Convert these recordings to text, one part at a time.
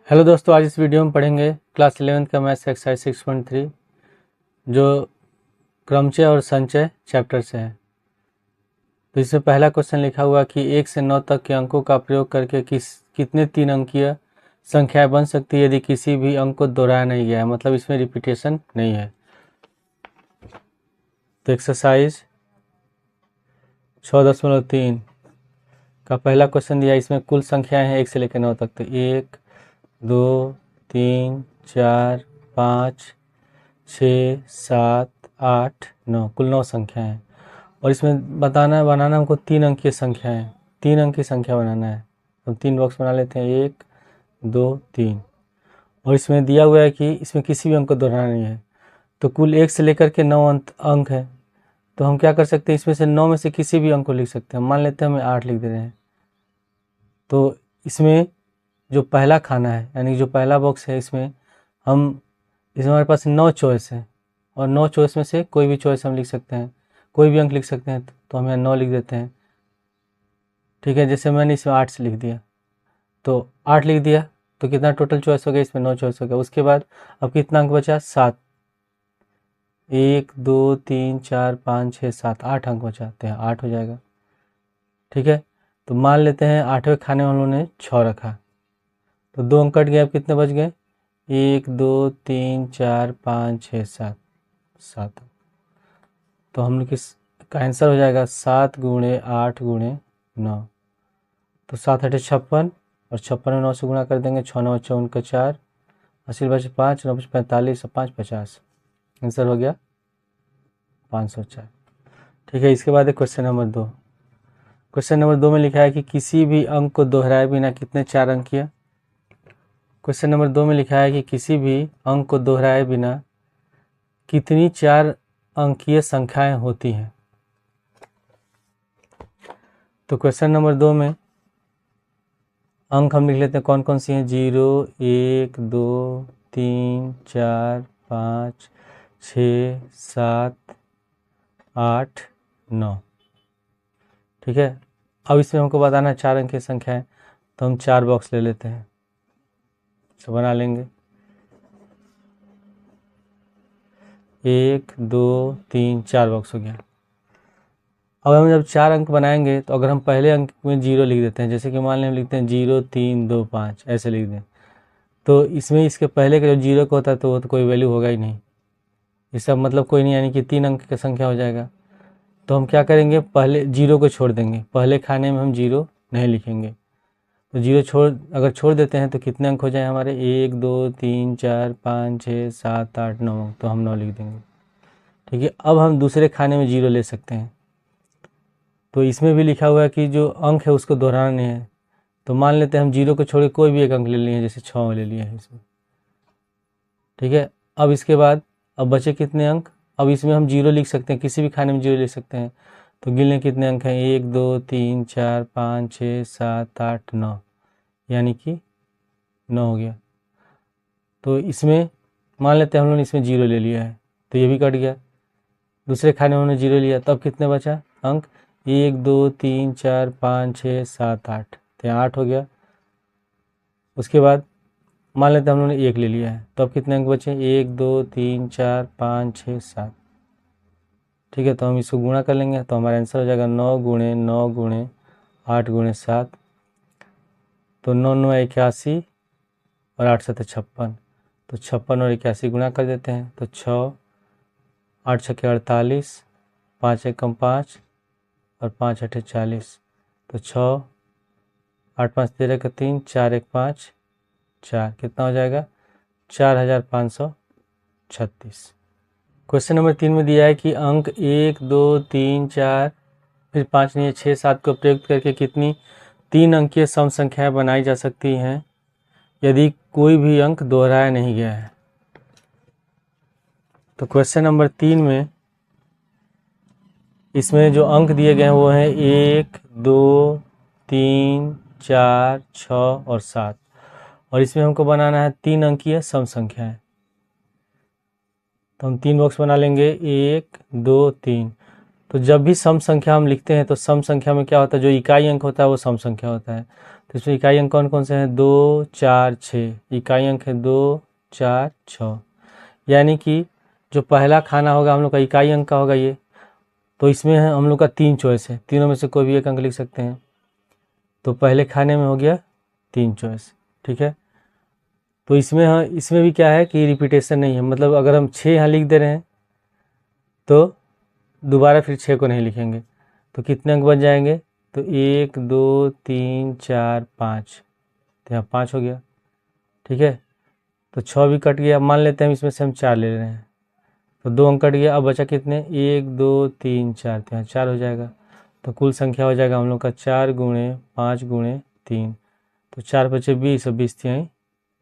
Hello दोस्तों, आज इस वीडियो में पढ़ेंगे क्लास 11th का मैथ्स एक्सरसाइज 6.3 जो क्रमचय और संचय चैप्टर से है। तो इसमें पहला क्वेश्चन लिखा हुआ कि 1 से 9 तक के अंकों का प्रयोग करके कितने 3 अंकीय संख्याएं बन सकती है यदि किसी भी अंक को दोहराया नहीं गया है, मतलब इसमें रिपीटेशन नहीं है। तो एक्सरसाइज 6.3 का पहला क्वेश्चन दिया। इसमें कुल संख्याएं हैं 1 से लेकर 9 तक। तो 1 2 3 4 5 6 7 8 9 कुल 9 संख्या है। और इसमें बनाना हमको 3 अंकीय संख्या है, 3 अंक की संख्या बनाना है। तो 3 बॉक्स बना लेते हैं, 1 2 3। और इसमें दिया हुआ है कि इसमें किसी भी अंक को दोहराना नहीं है। तो कुल 1 से लेकर के 9 अंक है। तो हम क्या कर सकते हैं, इसमें से 9 में से किसी भी अंक को लिख सकते हैं। मान लेते हैं हमें 8 लिख दे रहे हैं। तो इसमें जो पहला खाना है यानी जो पहला बॉक्स है, इसमें हमारे पास 9 चॉइस है और 9 चॉइस में से कोई भी चॉइस हम लिख सकते हैं, कोई भी अंक लिख सकते हैं। तो हम यहाँ 9 लिख देते हैं, ठीक है। जैसे मैंने इसमें 8 से लिख दिया, तो 8 लिख दिया, तो कितना टोटल चॉइस हो गया, इसमें 9 चॉइस हो गया। उसके बाद अब कितना अंक बचा, 7। 1 2 3 4 5 6 7 8 अंक बचाते हैं, 8 हो जाएगा, ठीक है। तो मान लेते हैं 8वें खाने में हम लोगों ने 6 रखा, तो 2 अंक कट गए। अब कितने बच गए, 1 2 3 4 5 6 7 7। तो हम लोग का आंसर हो जाएगा 7 गुणे 8 गुणे 9। तो 7 8 56, और 56 में 9 से गुणा कर देंगे। 6 9 54 का 4, 80 बचे 5, 9 45 और 5 50। आंसर हो गया 504, ठीक है। इसके बाद है क्वेश्चन नंबर 2। क्वेश्चन नंबर 2 में लिखा है कि किसी भी अंक को दोहराए बिना कितने 4 अंकीय। क्वेश्चन नंबर 2 में लिखा है कि किसी भी अंक को दोहराए बिना कितनी 4 अंकीय संख्याएं होती हैं। तो क्वेश्चन नंबर 2 में अंक हम लिख लेते हैं कौन कौन सी हैं, 0 1 2 3 4 5 6 7 8 9, ठीक है। अब इसमें हमको बताना है 4 अंक की संख्या है, तो हम 4 बॉक्स ले लेते हैं, तो बना लेंगे। 1 2 3 4 बॉक्स हो गया। अब हम जब 4 अंक बनाएंगे, तो अगर हम पहले अंक में 0 लिख देते हैं, जैसे कि मान लें हम लिखते हैं 0 3 2 5 ऐसे लिख दें, तो इसमें इसके पहले का जो 0 का होता है तो वो तो कोई वैल्यू होगा ही नहीं, इसका मतलब कोई नहीं, यानी कि 3 अंक की संख्या हो जाएगा। तो हम क्या करेंगे, पहले 0 को छोड़ देंगे, पहले खाने में हम 0 नहीं लिखेंगे। तो 0 अगर छोड़ देते हैं तो कितने अंक हो जाए हमारे, 1 2 3 4 5 6 7 8 9, तो हम 9 लिख देंगे, ठीक है। अब हम दूसरे खाने में 0 ले सकते हैं। तो इसमें भी लिखा हुआ है कि जो अंक है उसको दोहराना नहीं है। तो मान लेते हैं हम 0 को छोड़ के कोई भी एक अंक ले लिए हैं, जैसे 6 ले लिए हैं इसमें, ठीक है। अब इसके बाद अब बचे कितने अंक, अब इसमें हम 0 लिख सकते हैं, किसी भी खाने में 0 लिख सकते हैं। तो गिन लें कितने अंक हैं, 1 2 3 4 5 6 7 8 9, यानी कि 9 हो गया। तो इसमें मान लेते हैं हम लोगों ने इसमें 0 ले लिया है, तो ये भी कट गया। दूसरे खाने में हमने 0 लिया, तब कितने बचा अंक, 1 2 3 4 5 6 7 8, तो 8 हो गया। उसके बाद मान लेते हैं हम लोगों ने 1 ले लिया है, तो अब कितने अंक बचे, 1 2 3 4 5 6 7, ठीक है। तो हम इसको गुणा कर लेंगे, तो हमारा आंसर हो जाएगा 9 गुणे 9 गुणे 8 गुणे 7। तो 9 9 81 और 8 7 56, तो 56 और 81 गुणा कर देते हैं। तो 6 8 6 48, 5 1 कम 5 और 5 8 40। तो 6 8 5 13 का 3, 4 1 5 4, कितना हो जाएगा 4536। क्वेश्चन नंबर 3 में दिया है कि अंक 1 2 3 4 फिर 5 नहीं 6 7 को प्रयुक्त करके कितनी 3 अंकीय सम संख्याएं बनाई जा सकती हैं यदि कोई भी अंक दोहराया नहीं गया है। तो क्वेश्चन नंबर 3 में इसमें जो अंक दिए गए हैं वो हैं 1 2 3 4 6 और 7, और इसमें हमको बनाना है 3 अंकीय सम संख्याएं। तो हम 3 बॉक्स बना लेंगे, 1 2 3। तो जब भी सम संख्या हम लिखते हैं तो सम संख्या में क्या होता है, जो इकाई अंक होता है वो सम संख्या होता है। तो इसमें इकाई अंक कौन कौन से हैं? 2, 4, 6 इकाई अंक है 2, 4, 6। यानी कि जो पहला खाना होगा हम लोग का इकाई अंक का होगा ये, तो इसमें है हम लोग का 3 चॉइस है, तीनों में से कोई भी एक अंक लिख सकते हैं। तो पहले खाने में हो गया 3 चॉइस, ठीक है। तो इसमें हाँ, इसमें भी क्या है कि रिपीटेशन नहीं है, मतलब अगर हम 6 यहाँ लिख दे रहे हैं तो दोबारा फिर 6 को नहीं लिखेंगे। तो कितने अंक बन जाएंगे? तो 1, 2, 3, 4, 5, तो यहाँ 5 हो गया, ठीक है। तो 6 भी कट गया, मान लेते हैं इसमें से हम 4 ले रहे हैं, तो 2 अंक कट गया। अब बचा कितने? 1, 2, 3, 4, तो यहाँ 4 हो जाएगा। तो कुल संख्या हो जाएगा हम लोग का 4 गुणे 5 गुणे 3, तो 4 बचे 20 और 20 थी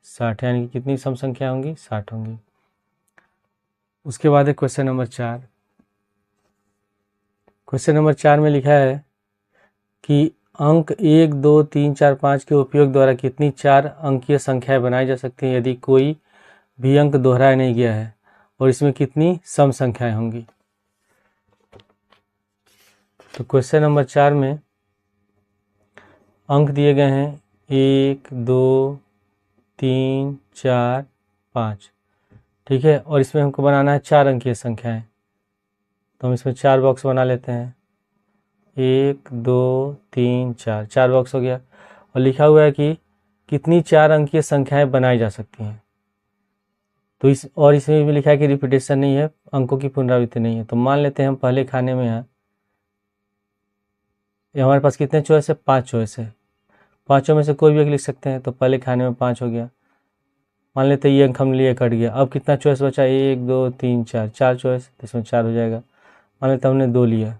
60, यानी कि कितनी सम संख्या होंगी? 60 होंगी। उसके बाद है क्वेश्चन नंबर 4। क्वेश्चन नंबर 4 में लिखा है कि अंक 1, 2, 3, 4, 5 के उपयोग द्वारा कितनी 4 अंकीय संख्याएं बनाई जा सकती हैं यदि कोई भी अंक दोहराया नहीं गया है, और इसमें कितनी सम संख्याएं होंगी। तो क्वेश्चन नंबर 4 में अंक दिए गए हैं 1, 2, 3, 4, 5, ठीक है। और इसमें हमको बनाना है 4 अंकीय संख्याएं, तो हम इसमें 4 बॉक्स बना लेते हैं। 1, 2, 3, 4, 4 बॉक्स हो गया। और लिखा हुआ है कि कितनी 4 अंकीय संख्याएं बनाई जा सकती हैं। तो इसमें भी लिखा है कि रिपीटेशन नहीं है, अंकों की पुनरावृत्ति नहीं है। तो मान लेते हैं हम पहले खाने में हैं, ये हमारे पास कितने चॉइस है? 5 चॉइस है, पाँचों में से कोई भी एक लिख सकते हैं। तो पहले खाने में 5 हो गया, मान लेते हैं ये अंक हम लिए कट गया। अब कितना चॉइस बचा? 1, 2, 3, 4, 4 चॉइस, तो इसमें 4 हो जाएगा। मान लेते हमने 2 लिया,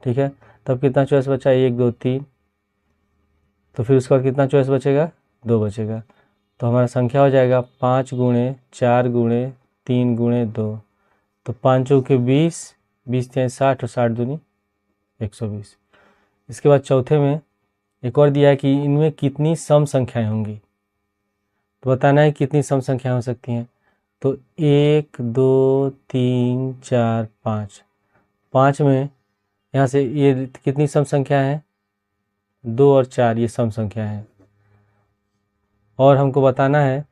ठीक है। तब कितना चॉइस बचा? 1, 2, 3, तो फिर उसके बाद कितना चॉइस बचेगा? 2 बचेगा। तो हमारा संख्या हो जाएगा 5 गुणे 4 गुणे 3 गुणे 2, तो 5 चौके 20, 20 तिहाई 60 और 60 दूनी 120। इसके बाद चौथे में एक और दिया है कि इनमें कितनी सम संख्याएं होंगी, तो बताना है कितनी सम संख्याएं हो सकती हैं। तो 1, 2, 3, 4, 5, 5 में यहाँ से ये कितनी सम संख्या है? 2 और 4 ये सम संख्या है। और हमको बताना है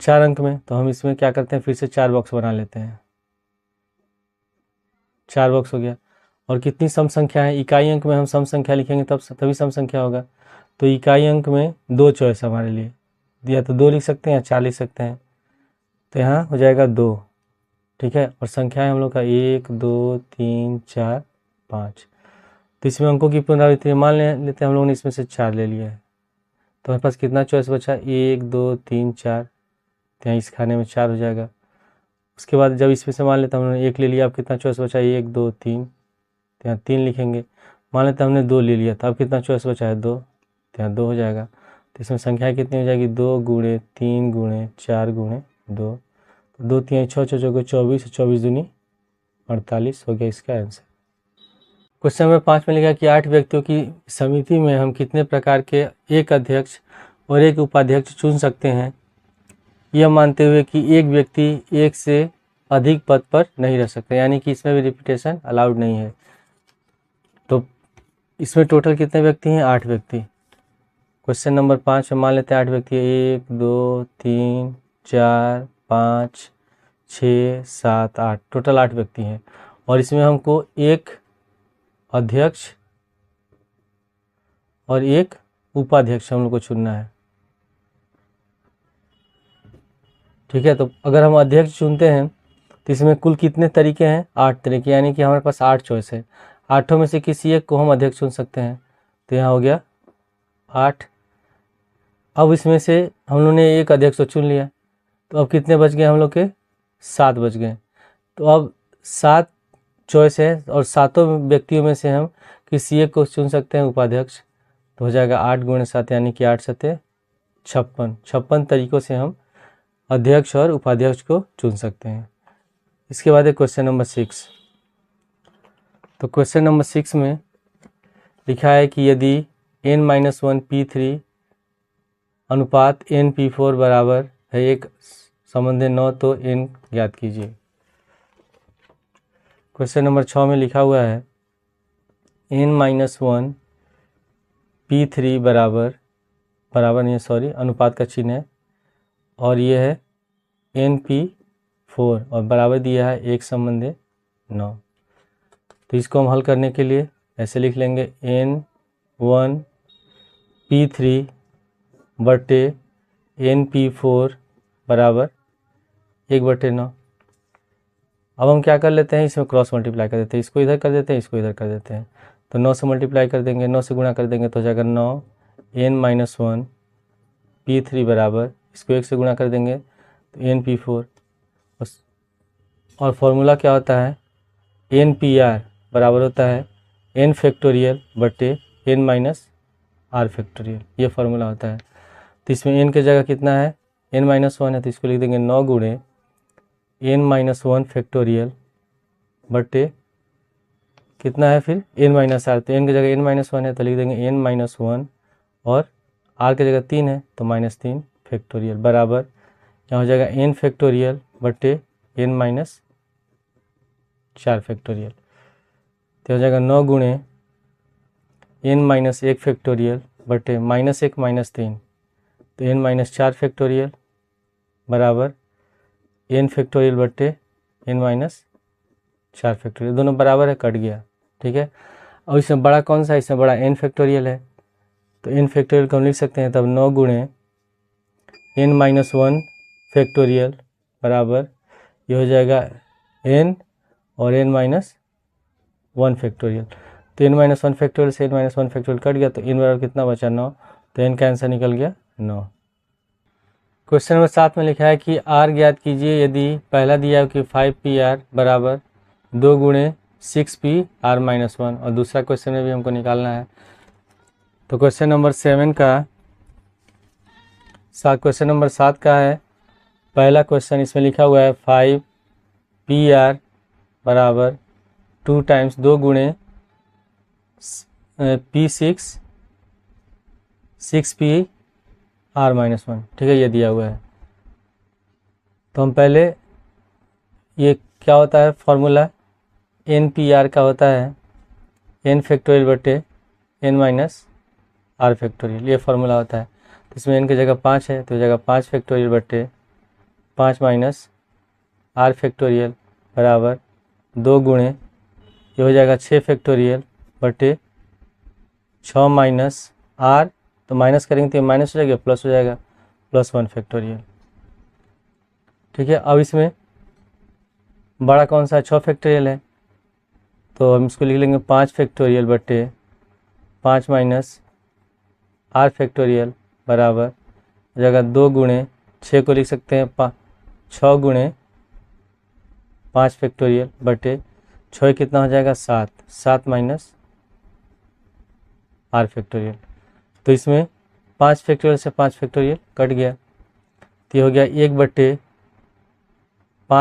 4 अंक में, तो हम इसमें क्या करते हैं, फिर से 4 बॉक्स बना लेते हैं। 4 बॉक्स हो गया। और कितनी सम संख्या है? इकाई अंक में हम सम संख्या लिखेंगे तभी सम संख्या होगा। तो इकाई अंक में 2 चॉइस हमारे लिए दिया, तो 2 लिख सकते हैं या 4 लिख सकते हैं। तो यहाँ हो जाएगा 2, ठीक है। और संख्या है हम लोग का 1, 2, 3, 4, 5। तो इसमें अंकों की पुनरावृत्ति मान लेते हैं हम लोगों ने इसमें से 4 ले लिया है। तो हमारे पास कितना चॉइस बचा? 1, 2, 3, 4, तो यहाँ इस खाने में 4 हो जाएगा। उसके बाद जब इसमें से मान लेते हैं हमने 1 ले लिया, अब कितना चॉइस बचा? 1, 2, 3, तो यहाँ 3 लिखेंगे। मान लेते हैं हमने 2 ले लिया, तो अब कितना चॉइस बचा है? 2, तो यहाँ 2 हो जाएगा। तो इसमें संख्या कितनी हो जाएगी? 2 गुणे 3 गुणे 4 गुणे 2, तो 2 तिहाई 6, 6 चौके 24, 24 दूनी 48 हो गया इसका आंसर। क्वेश्चन नंबर 5 में लिखा कि 8 व्यक्तियों की समिति में हम कितने प्रकार के एक अध्यक्ष और एक उपाध्यक्ष चुन सकते हैं, यह मानते हुए कि एक व्यक्ति एक से अधिक पद पर नहीं रह सकता, यानी कि इसमें भी रिपीटेशन अलाउड नहीं है। तो इसमें टोटल कितने व्यक्ति हैं? 8 व्यक्ति। क्वेश्चन नंबर 5 में मान लेते हैं 8 व्यक्ति, 1, 2, 3, 4, 5, 6, 7, 8, टोटल 8 व्यक्ति हैं। और इसमें हमको एक अध्यक्ष और एक उपाध्यक्ष हम लोग को चुनना है, ठीक है। तो अगर हम अध्यक्ष चुनते हैं तो इसमें कुल कितने तरीके हैं? 8 तरीके, यानी कि हमारे पास 8 चॉइस है। 8 में से किसी एक को हम अध्यक्ष चुन सकते हैं। तो यहाँ हो गया 8। अब इसमें से हम लोगों ने एक अध्यक्ष तो चुन लिया, तो अब कितने बच गए हम लोग के? 7 बच गए। तो अब 7 चॉइस है और 7 व्यक्तियों में से हम किसी एक को चुन सकते हैं उपाध्यक्ष। तो हो जाएगा 8 गुणे 7, यानी कि 8 सत्ते 56। 56 तरीकों से हम अध्यक्ष और उपाध्यक्ष को चुन सकते हैं। इसके बाद है क्वेश्चन नंबर 6। तो क्वेश्चन नंबर 6 में लिखा है कि यदि n-1 P3 अनुपात n P4 बराबर है एक संबंध 9, तो n ज्ञात कीजिए। क्वेश्चन नंबर 6 में लिखा हुआ है n-1 P3 बराबर नहीं, सॉरी अनुपात का चिन्ह है, और ये है NP4 और बराबर दिया है 1/9। तो इसको हम हल करने के लिए ऐसे लिख लेंगे N1 P3 बटे NP4 बराबर 1/9। अब हम क्या कर लेते हैं, इसमें क्रॉस मल्टीप्लाई कर देते हैं, इसको इधर कर देते हैं, इसको इधर कर देते हैं। तो 9 से मल्टीप्लाई कर देंगे, 9 से गुणा कर देंगे तो हो जाएगा 9 N-1 P3 बराबर, इसको 1 से गुणा कर देंगे तो NP4। और फॉर्मूला क्या होता है, NPR बराबर होता है N फैक्टोरियल बटे N - R फैक्टोरियल, ये फार्मूला होता है। तो इसमें N की जगह कितना है, N-1 है, तो इसको लिख देंगे 9 गुणे N-1 फैक्टोरियल बटे कितना है फिर N-R। तो N की जगह N-1 है तो लिख देंगे N-1 और R की जगह 3 है तो -3 फैक्टोरियल बराबर यहाँ हो जाएगा N फैक्टोरियल बटे N-4 फैक्टोरियल। तो हो जाएगा 9 गुणे N-1 फैक्टोरियल बटे -1 -3 तो N-4 फैक्टोरियल बराबर N फैक्टोरियल बटे N-4 फैक्टोरियल, दोनों बराबर है, कट गया। ठीक है, और इसमें बड़ा कौन सा है, इसमें बड़ा N फैक्टोरियल है, तो N फैक्टोरियल को हम लिख सकते हैं तब 9 गुणे N-1 फैक्टोरियल बराबर ये हो जाएगा N और N-1 फैक्टोरियल। तो N-1 फैक्टोरियल से N-1 फैक्टोरियल कट गया तो N बराबर कितना बचा, 9, तो N का आंसर निकल गया 9। क्वेश्चन नंबर 7 में लिखा है कि R ज्ञात कीजिए यदि पहला दिया है कि 5PR बराबर 2 गुणे 6PR-1, और दूसरा क्वेश्चन में भी हमको निकालना है। तो क्वेश्चन नंबर 7 का है पहला क्वेश्चन, इसमें लिखा हुआ है 5PR बराबर 2 टाइम्स 2 गुणे P6 6PR-1, ठीक है, ये दिया हुआ है। तो हम पहले ये क्या होता है फॉर्मूला, NPR का होता है N फैक्टोरियल बटे N-R फैक्टोरियल, ये फार्मूला होता है। तो इसमें N की जगह 5 है तो हो जाएगा 5 फैक्टोरियल बटे 5 - R फैक्टोरियल बराबर 2 गुणे ये हो जाएगा 6 फैक्टोरियल बटे 6 - R, तो माइनस करेंगे तो माइनस हो जाएगा, प्लस हो जाएगा, +1 फैक्टोरियल। ठीक है, अब इसमें बड़ा कौन सा है, 6 फैक्टोरियल है, तो हम इसको लिख लेंगे 5 फैक्टोरियल बटे 5 - R फैक्टोरियल बराबर जगह 2 गुणे 6 को लिख सकते हैं 6 गुणे 5 फैक्टोरियल बटे 6 कितना हो जाएगा 7 R फैक्टोरियल। तो इसमें 5 फैक्टोरियल से 5 फैक्टोरियल कट गया, तो ये हो गया 1/5 -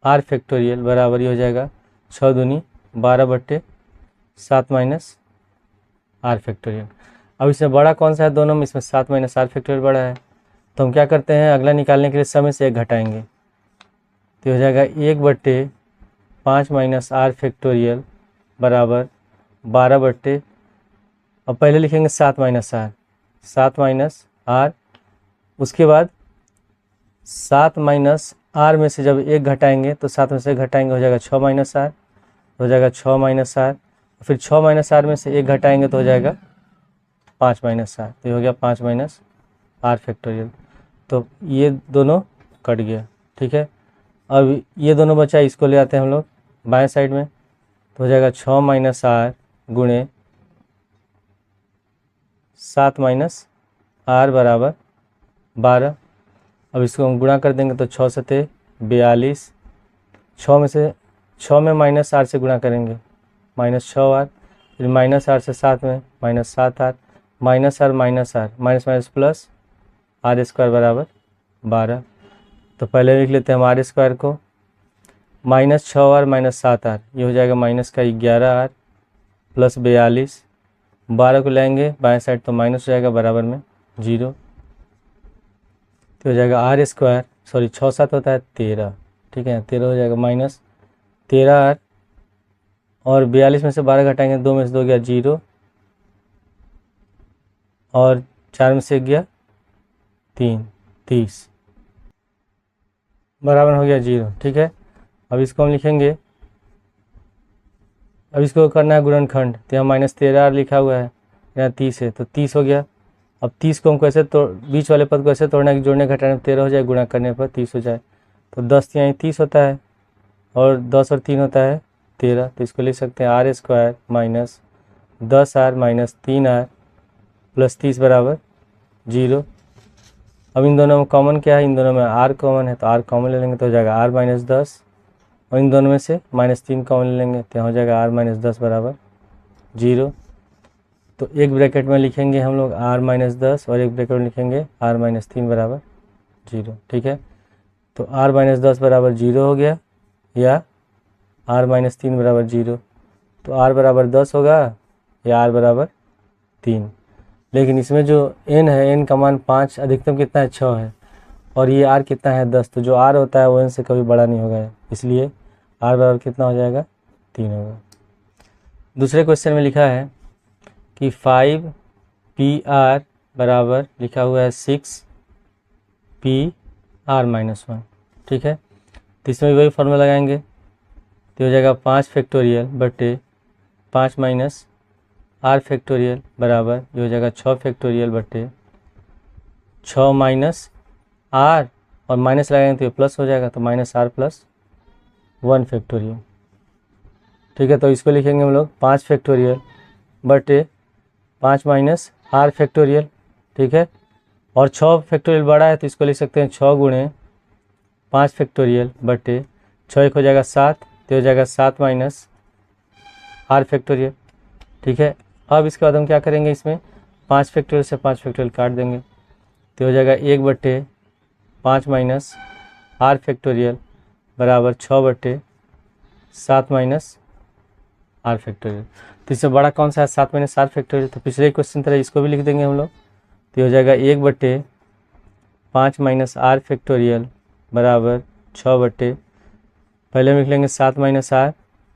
R फैक्टोरियल बराबर ये हो जाएगा 6 दूनी 12 बटे 7 - R फैक्टोरियल। अब इसमें बड़ा कौन सा है दोनों में, इसमें 7 - R फैक्टोरियल बड़ा है, तो हम क्या करते हैं अगला निकालने के लिए समय से 1 घटाएंगे, तो हो जाएगा 1/5 - R फैक्टोरियल बराबर 12 बटे, अब पहले लिखेंगे 7 - R, उसके बाद 7 - R में से जब 1 घटाएंगे तो 7 में से 1 घटाएंगे हो जाएगा 6 - R, हो जाएगा 6 - R, फिर 6 - R में से 1 घटाएंगे तो हो जाएगा 5 - R, तो ये हो गया 5 - R फैक्टोरियल। तो ये दोनों कट गया। ठीक है, अब ये दोनों बचा, इसको ले आते हैं हम लोग बाएं साइड में, तो हो जाएगा 6 - R गुणे 7 - R बराबर 12। अब इसको हम गुणा कर देंगे तो 6 सते 42, 6 में -R से गुणा करेंगे -6R, फिर -R से 7 में -7R, -R minus plus R² बराबर 12। तो पहले लिख लेते हैं हम R² को, -6R -7R, ये हो जाएगा -11R प्लस 42, 12 को लेंगे बाएं साइड तो माइनस हो जाएगा बराबर में 0, तो हो जाएगा R², सॉरी 6 7 होता है 13, ठीक है 13 हो जाएगा -13R, और 42 में से 12 घटाएंगे 2 में से 2 गया 0, और 4 में से 1 गया 3, 30 बराबर हो गया 0। ठीक है, अब इसको हम लिखेंगे, अब इसको करना है गुणनखंड, तो यहाँ -13r लिखा हुआ है, यहाँ 30 है तो 30 हो गया। अब 30 को हम कैसे तोड़, बीच वाले पद को ऐसे तोड़ना है कि जोड़ने घटाने में 13 हो जाए, गुणा करने पर 30 हो जाए। तो 10 यहाँ 30 होता है और 10 और 3 होता है 13, तो इसको लिख सकते हैं r² minus 10r minus 3r plus 30 बराबर 0। अब इन दोनों में कॉमन क्या है, इन दोनों में r कॉमन है तो r कॉमन ले लेंगे तो हो जाएगा r माइनस 10, और इन दोनों में से -3 कॉमन ले लेंगे तो हो जाएगा r माइनस 10 बराबर 0। तो एक ब्रैकेट में लिखेंगे हम लोग r माइनस 10 और एक ब्रैकेट में लिखेंगे r माइनस 3 बराबर 0। ठीक है, तो r माइनस 10 बराबर 0 हो गया या r माइनस 3 बराबर 0। तो r बराबर 10 होगा या r बराबर 3। लेकिन इसमें जो n है, n का मान 5, अधिकतम कितना है 6 है, और ये r कितना है 10, तो जो r होता है वो n से कभी बड़ा नहीं होगा, इसलिए r बराबर कितना हो जाएगा 3 होगा। दूसरे क्वेश्चन में लिखा है कि 5pr बराबर लिखा हुआ है 6pr माइनस 1। ठीक है, तो इसमें वही फॉर्मूला लगाएंगे तो हो जाएगा 5 फैक्टोरियल बटे 5 माइनस r फैक्टोरियल बराबर ये हो जाएगा 6 फैक्टोरियल बटे 6 माइनस r, और माइनस लगाएंगे तो ये प्लस हो जाएगा, तो -r प्लस 1 फैक्टोरियल। ठीक है, तो इसको लिखेंगे हम लोग 5 फैक्टोरियल बटे 5 माइनस r फैक्टोरियल। ठीक है, और 6 फैक्टोरियल बड़ा है तो इसको लिख सकते हैं 6 गुणे 5 फैक्टोरियल बटे 6 एक हो जाएगा 7, तो हो जाएगा 7 माइनस r फैक्टोरियल। ठीक है, अब इसके बाद हम क्या करेंगे, इसमें 5 फैक्टोरियल से 5 फैक्टोरियल काट देंगे तो हो जाएगा 1 बटे 5 माइनस r फैक्टोरियल बराबर 6 बटे 7 माइनस r फैक्टोरियल। तो इससे बड़ा कौन सा है, 7 माइनस r फैक्टोरियल, तो पिछले क्वेश्चन तरह इसको भी लिख देंगे हम लोग, तो हो जाएगा 1 बटे 5 माइनस r फैक्टोरियल बराबर 6 बटे, पहले हम लिख लेंगे 7 माइनस r।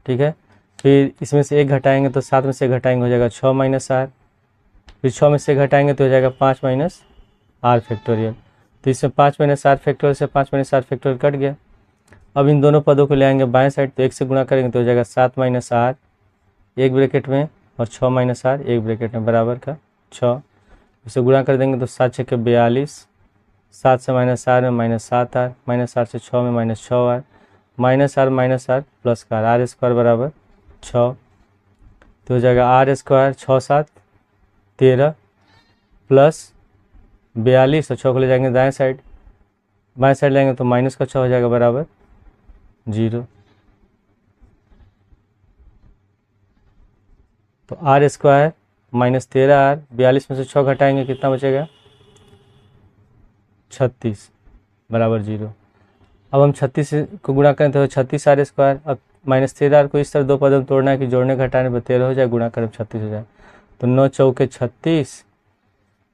ठीक है, फिर इसमें से 1 घटाएंगे तो 7 में से घटाएंगे हो जाएगा 6 माइनस r, फिर 6 में से घटाएंगे तो हो जाएगा 5 माइनस r फैक्टोरियल। तो इसमें 5 माइनस r फैक्टोरियल से 5 माइनस r फैक्टोरियल कट गया। अब इन दोनों पदों को ले आएंगे बाएं साइड, तो 1 से गुणा करेंगे तो हो जाएगा 7 माइनस r एक ब्रैकेट में और 6 माइनस r एक ब्रैकेट में बराबर का 6। इसे गुणा कर देंगे तो 7 6 के 42, 7 से -r में -7r, -r से 6 में -6r, -r प्लस का r² बराबर 6। तो हो जाएगा r² 6 7 13 प्लस 42, और 6 को ले जाएंगे दाएं साइड, बाएं साइड लेंगे तो माइनस का 6 हो जाएगा बराबर 0। तो r² -13r, 42 में से 6 घटाएंगे कितना बचेगा 36 बराबर 0। अब हम 36 को गुणा करें तो 36r²। अब -13r को इस तरह दो पदों में तोड़ना है कि जोड़ने घटाने पर 13 हो जाए, गुणा करें 36 हो जाए, तो 9 चौके 36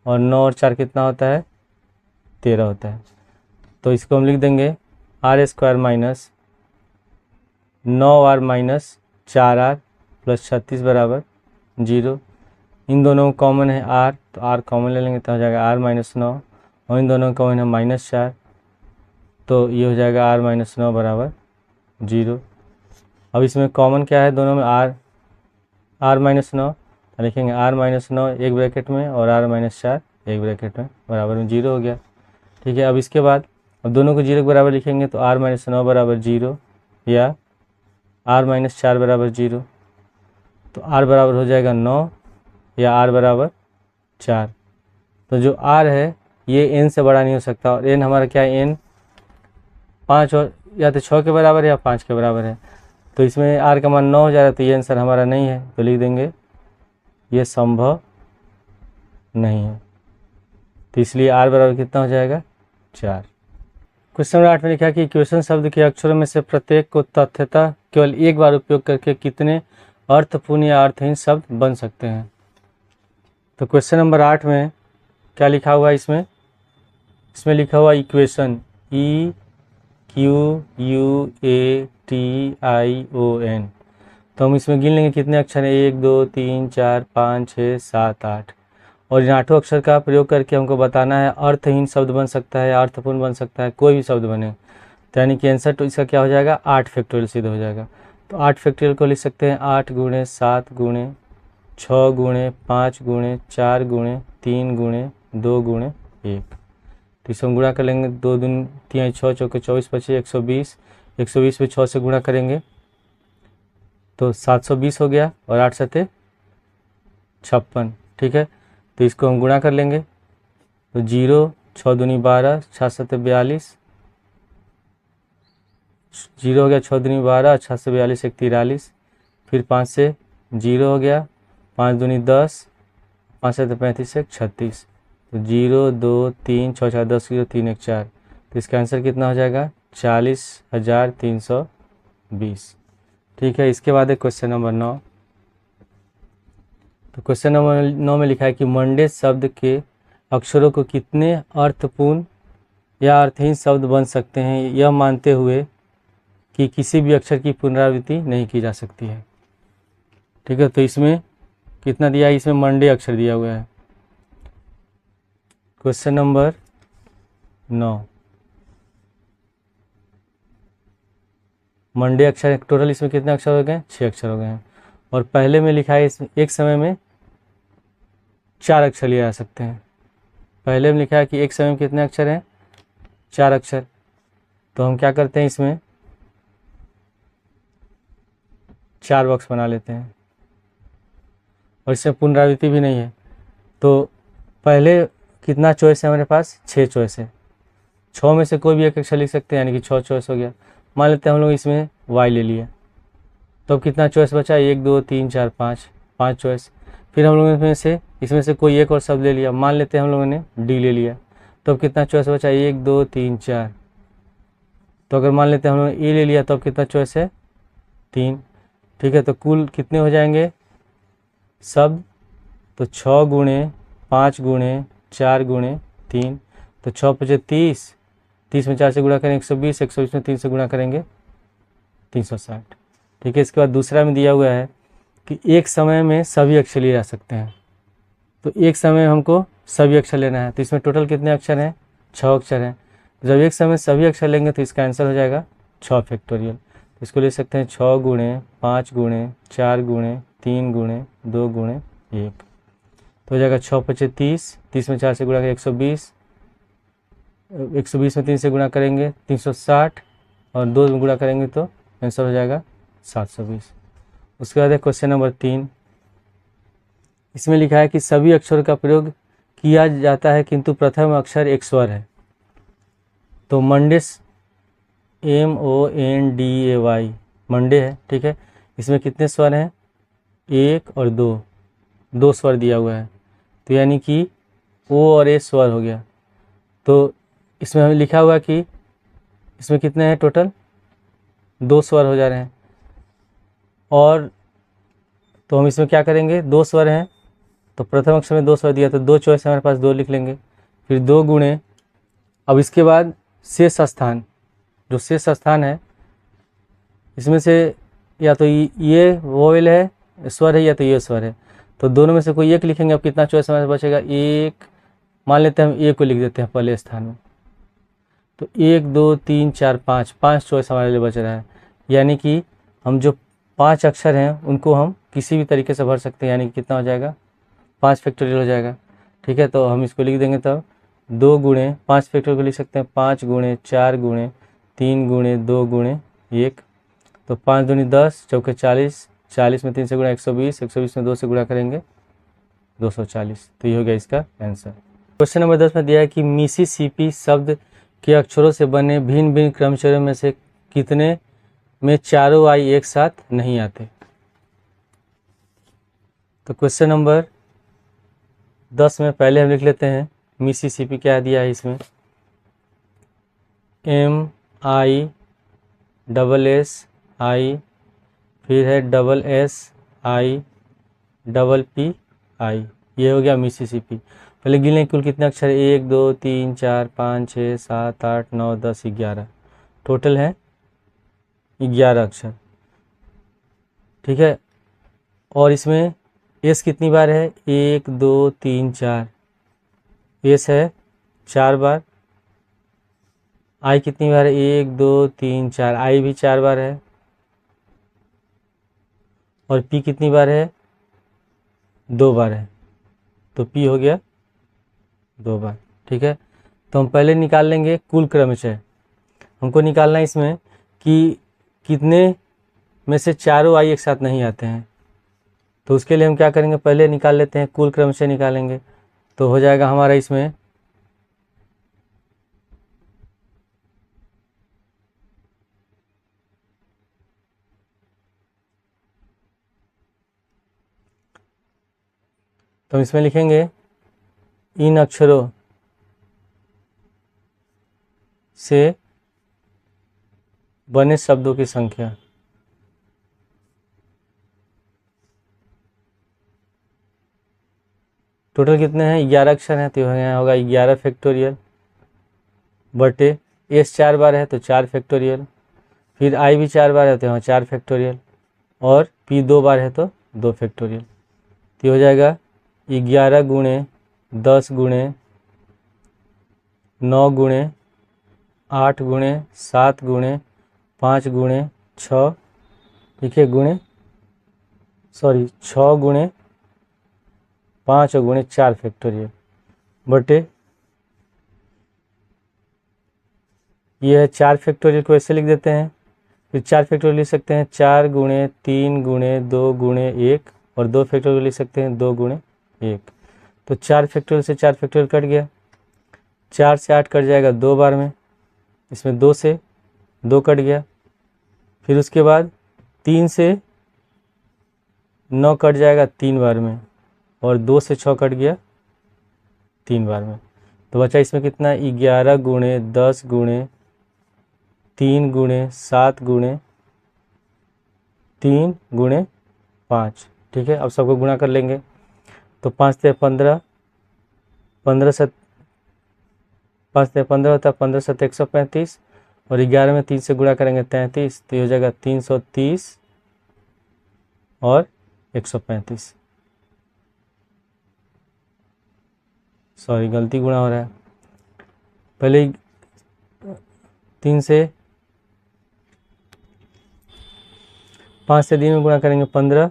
और 9 और 4 कितना होता है 13 होता है। तो इसको हम लिख देंगे r² minus 9r minus 4r plus 36 बराबर 0। इन दोनों में कॉमन है r, तो r कॉमन ले लेंगे तो हो जाएगा r माइनस 9, और इन दोनों में कॉमन है -4, तो ये हो जाएगा r माइनस 9 बराबर 0। अब इसमें कॉमन क्या है दोनों में r माइनस 9, तो लिखेंगे r माइनस 9 एक ब्रैकेट में और r माइनस 4 एक ब्रैकेट में बराबर में 0 हो गया। ठीक है, अब इसके बाद अब दोनों को 0 के बराबर लिखेंगे तो r माइनस 9 बराबर 0 या r माइनस 4 बराबर 0। तो r बराबर हो जाएगा 9 या r बराबर 4। तो जो r है ये n से बड़ा नहीं हो सकता, और n हमारा क्या है, n 5 और या तो 6 के बराबर है या 5 के बराबर है, तो इसमें r का मान 9 हो जा रहा है, तो ये आंसर हमारा नहीं है, तो लिख देंगे ये संभव नहीं है। तो इसलिए r बराबर कितना हो जाएगा 4। क्वेश्चन नंबर 8 में लिखा है कि इक्वेशन शब्द के अक्षरों में से प्रत्येक को तथ्यतः केवल एक बार उपयोग करके कितने अर्थपूर्ण या अर्थहीन शब्द बन सकते हैं। तो क्वेश्चन नंबर 8 में क्या लिखा हुआ है, इसमें लिखा हुआ इक्वेशन EQUATION। तो हम इसमें गिन लेंगे कितने अक्षर हैं, 1 2 3 4 5 6 7 8, और इन 8 अक्षर का प्रयोग करके हमको बताना है अर्थहीन शब्द बन सकता है, अर्थपूर्ण बन सकता है, कोई भी शब्द बने। तो यानी कि आंसर तो इसका क्या हो जाएगा, 8 फैक्टोरियल सिद्ध हो जाएगा। तो 8 फैक्टोरियल को लिख सकते हैं 8 गुणे 7 गुणे 6 गुणे 5 गुणे 4 गुणे 3 गुणे 2 गुणे 1। तो इसे हम गुणा कर लेंगे, 2 दूनी 3 6 चौके 24 25 120, 120 में 6 से गुणा करेंगे तो 720 हो गया, और 8 सते 56। ठीक है, तो इसको हम गुणा कर लेंगे, तो 0 6 दूनी 12 6 सते 42, 0 हो गया, 6 दूनी 12 6 से 42 1 43, फिर 5 से 0 हो गया, 5 दूनी 10 5 सते 35 1 36, तो 0 2 3 6 4 10 0 3 1 4। तो इसका आंसर कितना हो जाएगा, 40,320। ठीक है, इसके बाद है क्वेश्चन नंबर 9। तो क्वेश्चन नंबर 9 में लिखा है कि मंडे शब्द के अक्षरों को कितने अर्थपूर्ण या अर्थहीन शब्द बन सकते हैं, यह मानते हुए कि किसी भी अक्षर की पुनरावृत्ति नहीं की जा सकती है। ठीक है, तो इसमें कितना दिया है, इसमें मंडे अक्षर दिया हुआ है। क्वेश्चन नंबर 9, मंडे अक्षर टोटल इसमें कितने अक्षर हो गए, 6 अक्षर हो गए हैं। और पहले में लिखा है इसमें एक समय में 4 अक्षर लिए जा सकते हैं। पहले में लिखा है कि एक समय में कितने अक्षर हैं, 4 अक्षर। तो हम क्या करते हैं, इसमें 4 बॉक्स बना लेते हैं, और इसमें पुनरावृत्ति भी नहीं है। तो पहले कितना चॉइस है हमारे पास, 6 चॉइस है। 6 में से कोई भी एक अक्षर लिख सकते हैं, यानी कि 6 चॉइस हो गया। मान लेते हैं हम लोग इसमें वाई ले लिया, तो अब कितना चॉइस बचा, 1 2 3 4 5 चॉइस। फिर हम लोगों इसमें से कोई एक और शब्द ले लिया, मान लेते हैं हम लोगों ने डी ले लिया, तो अब कितना चॉइस बचा, 1 2 3 4। तो अगर मान लेते हैं हम लोगों ने ए ले लिया, तो अब कितना चॉइस है, 3। ठीक है, तो कुल कितने हो जाएंगे शब्द, तो 6 गुणे 5 गुणे 4 गुणे 3, तो 6 5 30, 30 में 4 से गुणा करेंगे 120, 120 में 3 से गुणा करेंगे 360। ठीक है, इसके बाद दूसरा में दिया हुआ है कि एक समय में सभी अक्षर लिए जा सकते हैं। तो एक समय में हमको सभी अक्षर लेना है, तो इसमें टोटल कितने अक्षर हैं, 6 अक्षर हैं। जब एक समय सभी अक्षर लेंगे तो इसका आंसर हो जाएगा 6 फैक्टोरियल। तो इसको ले सकते हैं 6 गुणे 5 गुणे 4 गुणे 3 गुणे 2 गुणे 1, तो हो जाएगा 6 5 30, 30 में 4 से गुणा करेंगे 120, 120 में 3 से गुणा करेंगे 360, और 2 में गुणा करेंगे तो आंसर हो जाएगा 720। उसके बाद है क्वेश्चन नंबर 3। इसमें लिखा है कि सभी अक्षरों का प्रयोग किया जाता है किंतु प्रथम अक्षर एक स्वर है। तो मंडे MONDAY मंडे है। ठीक है, इसमें कितने स्वर हैं, 1 और 2 स्वर दिया हुआ है, तो यानी कि ओ और ए स्वर हो गया। तो इसमें हमें लिखा हुआ कि इसमें कितने हैं, टोटल 2 स्वर हो जा रहे हैं। और तो हम इसमें क्या करेंगे, 2 स्वर हैं, तो प्रथम अक्षर में 2 स्वर दिया, तो 2 चॉइस हमारे पास, 2 लिख लेंगे। फिर 2 गुणे, अब इसके बाद शेष स्थान, जो शेष स्थान है इसमें से या तो ये वोवेल है, स्वर है, या तो ये स्वर है, तो दोनों में से कोई एक लिखेंगे। अब कितना चॉइस हमारे पास बचेगा, 1, मान लेते हैं हम ए को लिख देते हैं पहले स्थान में, तो 1 2 3 4 5 चॉइस हमारे लिए बच रहा है। यानी कि हम जो 5 अक्षर हैं उनको हम किसी भी तरीके से भर सकते हैं, यानी कि कितना हो जाएगा, 5 फैक्टोरियल हो जाएगा। ठीक है, तो हम इसको लिख देंगे, तब 2 गुणे 5 फैक्टोरियल को लिख सकते हैं 5 गुणे 4 गुणे 3 गुणे 2 गुणे 1, तो 5 दूनी 10 चौके 40, 40 में 3 से गुणा 120, 120 में 2 से गुणा करेंगे 240। तो ये हो गया इसका आंसर। क्वेश्चन नंबर 10 में दिया है कि मिसिसिपी शब्द के अक्षरों से बने भिन्न भिन्न क्रमचर्यों में से कितने में चारों आई एक साथ नहीं आते। तो क्वेश्चन नंबर 10 में पहले हम लिख लेते हैं मिसिसिपी क्या दिया है इसमें, MISSI, फिर है SSIPPI, ये हो गया मिसिसिपी। पहले गिन लें कुल कितने अक्षर है, 1 2 3 4 5 6 7 8 9 10 11, टोटल है 11 अक्षर। ठीक है, और इसमें एस कितनी बार है, 1 2 3 4, एस है 4 बार। आई कितनी बार है, 1 2 3 4, आई भी 4 बार है। और पी कितनी बार है, 2 बार है। तो पी हो गया 2 बार। ठीक है, तो हम पहले निकाल लेंगे कुल क्रमशः। हमको निकालना है इसमें कि कितने में से चारों आई एक साथ नहीं आते हैं। तो उसके लिए हम क्या करेंगे, पहले निकाल लेते हैं, कुल क्रमशः निकालेंगे। तो हो जाएगा हमारा इसमें तो हम इसमें लिखेंगे इन अक्षरों से बने शब्दों की संख्या। टोटल कितने हैं, 11 अक्षर हैं, तो यहाँ होगा 11 फैक्टोरियल बटे एस 4 बार है तो 4 फैक्टोरियल, फिर आई भी 4 बार है तो यहाँ 4 फैक्टोरियल, और पी 2 बार है तो 2 फैक्टोरियल। तो हो जाएगा 11 गुणे 10 गुणे 9 गुणे 8 गुणे 7 गुणे 5 गुणे 6, ठीक है, गुणे 6 गुणे 5 और गुणे 4 फैक्टोरियल बटे ये है 4 फैक्टोरियल को ऐसे लिख देते हैं। फिर 4 फैक्टोरियल लिख सकते हैं 4 गुणे 3 गुणे 2 गुणे 1, और 2 फैक्टोरियल लिख सकते हैं 2 गुणे 1। तो 4 फैक्टोरियल से 4 फैक्टोरियल कट गया, 4 से 8 कट जाएगा 2 बार में, इसमें 2 से 2 कट गया। फिर उसके बाद 3 से 9 कट जाएगा 3 बार में, और 2 से 6 कट गया 3 बार में। तो बचा इसमें कितना, 11 गुणे 10 गुणे 3 गुणे 7 गुणे 3 गुणे 5। ठीक है, अब सबको गुणा कर लेंगे। तो 5 से 15, 15 से 5 से 15 होता है, 15 से 135, और 11 में 3 से गुणा करेंगे 33, तो ये हो जाएगा 330 और 135। सॉरी, गलती गुणा हो रहा है। पहले 3 से 5 से 3 में गुणा करेंगे 15,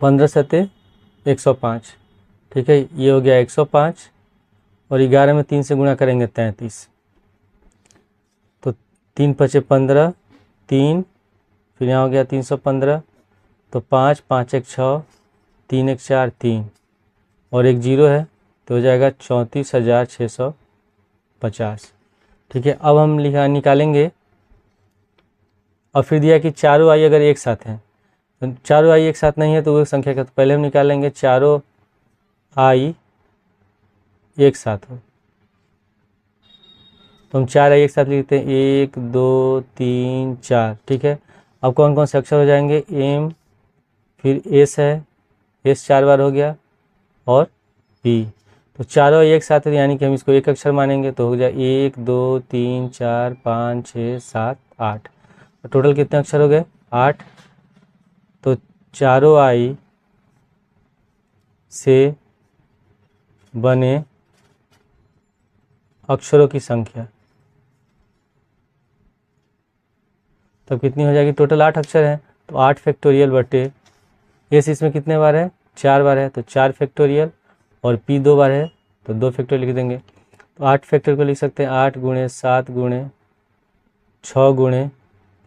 15 सते 105। ठीक है, ये हो गया 105, और 11 में 3 से गुणा करेंगे 33, तो 3 पचे 15, 3, फिर यहाँ हो गया 315, तो 5 5 1 6, 3 1 4 3, और 1 जीरो है, तो हो जाएगा 34,650। ठीक है, अब हम निकालेंगे। और फिर दिया कि चारों आई अगर एक साथ हैं, तो चारों आई एक साथ नहीं है तो वो संख्या का, तो पहले हम निकालेंगे चारों आई एक साथ हो। तो हम 4 आई एक साथ लिखते हैं, 1 2 3 4। ठीक है, अब कौन कौन से अक्षर हो जाएंगे, एम, फिर एस है, एस 4 बार हो गया, और पी। तो चारों एक साथ है, यानी कि हम इसको एक अक्षर मानेंगे, तो हो जाए 1 2 3 4 5 6 7 8। टोटल कितने अक्षर हो गए, 8। तो चारों आई से बने अक्षरों की संख्या तब कितनी हो जाएगी, टोटल 8 अक्षर हैं, तो 8 फैक्टोरियल बटे एस इसमें कितने बार है, 4 बार है, तो 4 फैक्टोरियल, और पी 2 बार है तो 2 फैक्टोरियल लिख देंगे। तो 8 फैक्टोरियल को लिख सकते हैं 8 गुणे 7 गुणे 6 गुणे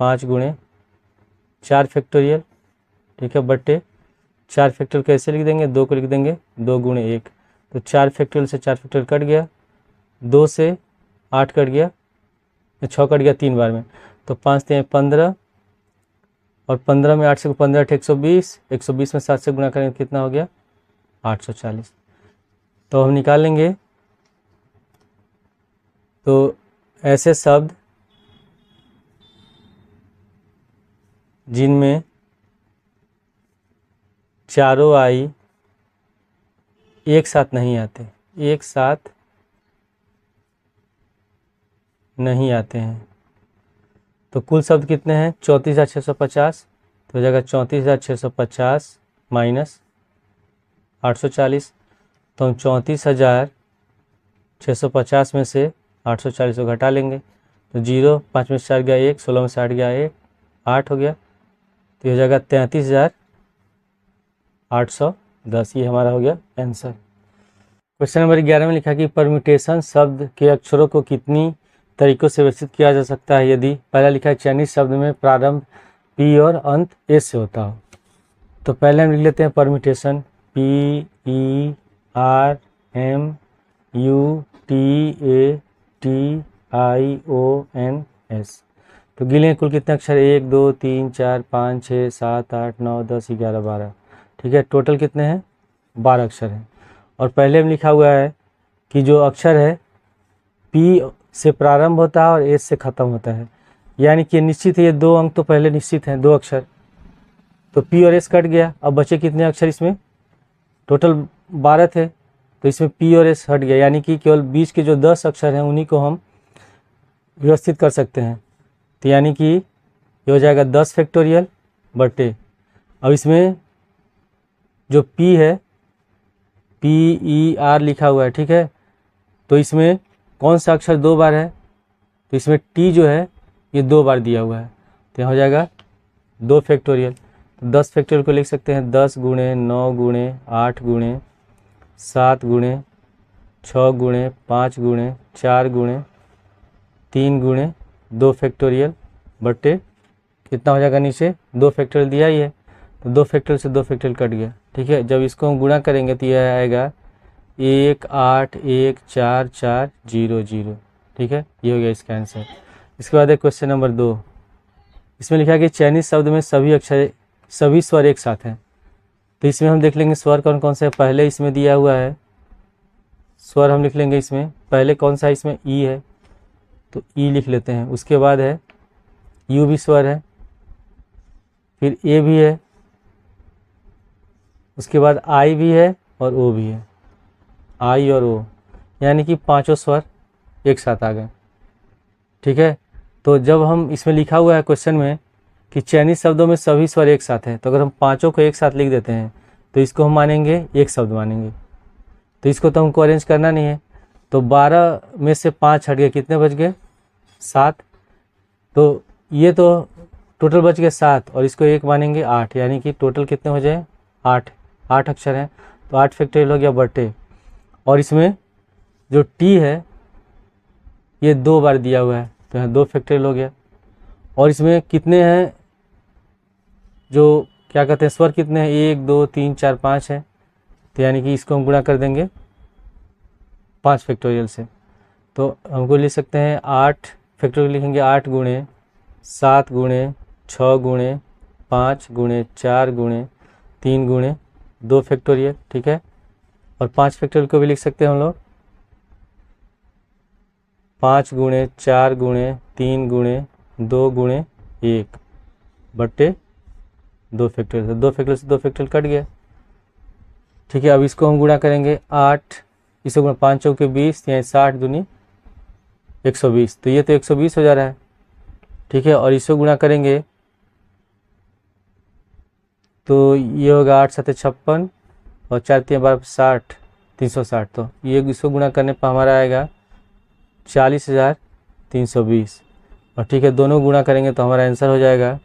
5 गुणे 4 फैक्टोरियल। ठीक है, बट्टे 4 फैक्टोरियल कैसे लिख देंगे, 2 को लिख देंगे 2 गुणे 1। तो 4 फैक्टोरियल से 4 फैक्टोरियल कट गया, 2 से 8 कट गया, 6 कट गया 3 बार में, तो 5 3 15, और 15 में 8 से 15 120, 120 में 7 से गुणा करेंगे कितना हो गया, 840। तो हम निकाल लेंगे। तो ऐसे शब्द जिनमें चारों आई एक साथ नहीं आते, एक साथ नहीं आते हैं, तो कुल शब्द कितने हैं, 34,650। तो हो जाएगा 34,650 माइनस 840, तो हम 34,650 में से 840 को घटा लेंगे, तो 0, 5 में से 4 गया 1, 16 में से 8 गया 1, 8 हो गया, तो हो जाएगा 33,810। ये हमारा हो गया आंसर। क्वेश्चन नंबर 11 में लिखा कि परम्यूटेशन शब्द के अक्षरों को कितनी तरीकों से व्यवस्थित किया जा सकता है यदि पहला लिखा है चयनित शब्द में प्रारंभ पी और अंत एस से होता हो। तो पहले हम लिख लेते हैं परम्यूटेशन, PERMUTATIONS। तो गिने कुल कितने अक्षर, 1 2 3 4 5 6 7 8 9 10 11 12। ठीक है, टोटल कितने हैं, 12 अक्षर हैं। और पहले में लिखा हुआ है कि जो अक्षर है पी से प्रारंभ होता है और एस से ख़त्म होता है, यानी कि निश्चित है, ये 2 अंक तो पहले निश्चित हैं, 2 अक्षर, तो पी और एस कट गया। अब बचे कितने अक्षर इसमें, टोटल 12 थे, तो इसमें पी और एस हट गया, यानी कि केवल बीच के जो 10 अक्षर हैं उन्हीं को हम व्यवस्थित कर सकते हैं। तो यानी कि ये हो जाएगा 10 फैक्टोरियल बटे, अब इसमें जो पी है PER लिखा हुआ है, ठीक है, तो इसमें कौन सा अक्षर 2 बार है, तो इसमें टी जो है ये 2 बार दिया हुआ है, तो यहाँ हो जाएगा 2 फैक्टोरियल। तो 10 फैक्टोरियल को लिख सकते हैं 10 गुणे 9 गुणे 8 गुणे 7 गुणे 6 गुणे 5 गुणे 4 गुणे 3 गुणे 2 फैक्टोरियल बटे कितना हो जाएगा, नीचे 2 फैक्टोरियल दिया ही है, तो 2 फैक्टोरियल से 2 फैक्टोरियल कट गया। ठीक है, जब इसको हम गुणा करेंगे तो यह आएगा 1 8 1 4 4 0 0। ठीक है, ये हो गया इसका आंसर। इसके बाद है क्वेश्चन नंबर 2, इसमें लिखा है कि चयनित शब्द में सभी स्वर एक साथ हैं। तो इसमें हम देख लेंगे स्वर कौन कौन से है। पहले इसमें दिया हुआ है स्वर, हम लिख लेंगे इसमें पहले कौन सा है, इसमें ई है, तो ई लिख लेते हैं। उसके बाद है यू भी स्वर है, फिर ए भी है, उसके बाद आई भी है और ओ भी है, आई और ओ, यानी कि 5 स्वर एक साथ आ गए। ठीक है, तो जब हम इसमें लिखा हुआ है क्वेश्चन में कि चयनित शब्दों में सभी स्वर एक साथ हैं, तो अगर हम 5 को एक साथ लिख देते हैं तो इसको हम मानेंगे एक शब्द मानेंगे, तो इसको तो हमको अरेंज करना नहीं है। तो 12 में से 5 हट गए, कितने बच गए, 7। तो ये तो टोटल बच गए 7 और इसको एक मानेंगे 8, यानी कि टोटल कितने हो जाए 8 अक्षर हैं, तो 8 फैक्टोरियल हो गया बटे। और इसमें जो टी है ये 2 बार दिया हुआ है, तो यहाँ 2 फैक्टोरियल हो गया। और इसमें कितने हैं, जो क्या कहते हैं स्वर कितने हैं, 1 2 3 4 5 है, तो यानी कि इसको हम गुणा कर देंगे 5 फैक्टोरियल से, तो हमको लिख सकते हैं 8 फैक्टोरियल लिखेंगे 8 गुणे 7 गुणे 6 गुणे 5 गुणे 4 गुणे 3 गुणे 2 फैक्टोरियल। ठीक है, और 5 फैक्टोरियल को भी लिख सकते हैं हम लोग 5 गुणे 4 गुणे 3 गुणे 2 गुणे 1 बट्टे 2 फैक्टोरियल, 2 फैक्टोरियल से 2 फैक्टोरियल कट गया। ठीक है, अब इसको हम गुणा करेंगे 8, इसको गुणा 5 चौके 20, यहाँ 60 दूनी 120, तो ये तो 120 हो जा रहा है। ठीक है, और इसको गुणा करेंगे तो ये होगा 8 7 56 और 4 3 12 60, 360, तो ये इसको गुणा करने पर हमारा आएगा 40,320। और ठीक है, दोनों गुणा करेंगे तो हमारा आंसर हो जाएगा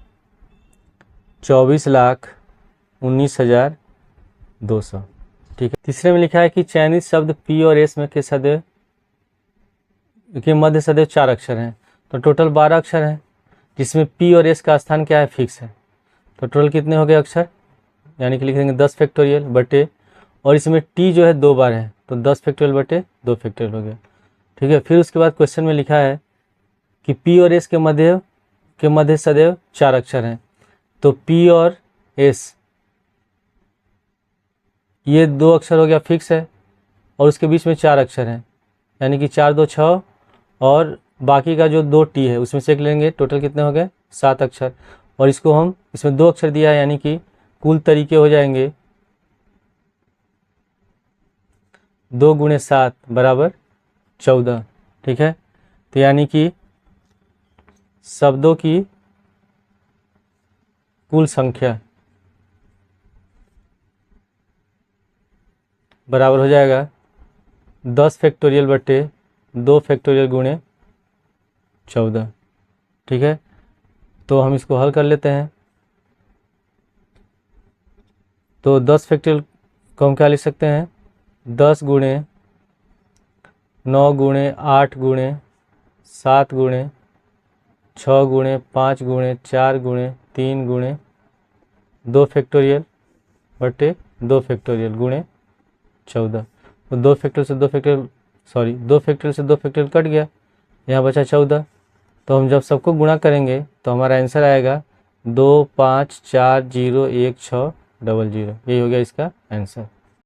24,19,200। ठीक है, तीसरे में लिखा है कि चयनित शब्द पी और एस में के सदैव के मध्य सदैव 4 अक्षर हैं, तो टोटल 12 अक्षर हैं, जिसमें पी और एस का स्थान क्या है, फिक्स है। तो टोटल कितने हो गए अक्षर, यानी कि लिख देंगे 10 फैक्टोरियल बटे, और इसमें टी जो है 2 बार है, तो 10 फैक्टोरियल बटे 2 फैक्टोरियल हो गया। ठीक है, फिर उसके बाद क्वेश्चन में लिखा है कि पी और एस के मध्य सदैव 4 अक्षर हैं, तो पी और एस ये 2 अक्षर हो गया फिक्स है, और उसके बीच में 4 अक्षर हैं, यानी कि 4 2 6, और बाकी का जो 2 टी है उसमें से एक लेंगे, टोटल कितने हो गए 7 अक्षर, और इसको हम इसमें 2 अक्षर दिया है, यानी कि कुल तरीके हो जाएंगे 2 गुणे 7 बराबर 14। ठीक है, तो यानी कि शब्दों की कुल संख्या बराबर हो जाएगा 10 फैक्टोरियल बटे 2 फैक्टोरियल गुणे 14। ठीक है, तो हम इसको हल कर लेते हैं। तो 10 फैक्टोरियल को हम क्या लिख सकते हैं, 10 गुणे 9 गुणे 8 गुणे 7 गुणे 6 गुणे 5 गुणे 4 गुणे 3 गुणे 2 फैक्टोरियल बटे 2 फैक्टोरियल गुणे 14। तो 2 फैक्टोरियल से 2 फैक्टोरियल, सॉरी 2 फैक्टोरियल से 2 फैक्टोरियल कट गया, यहाँ बचा 14। तो हम जब सबको गुणा करेंगे तो हमारा आंसर आएगा 2 5 4 0 1 6 0 0। यही हो गया इसका आंसर।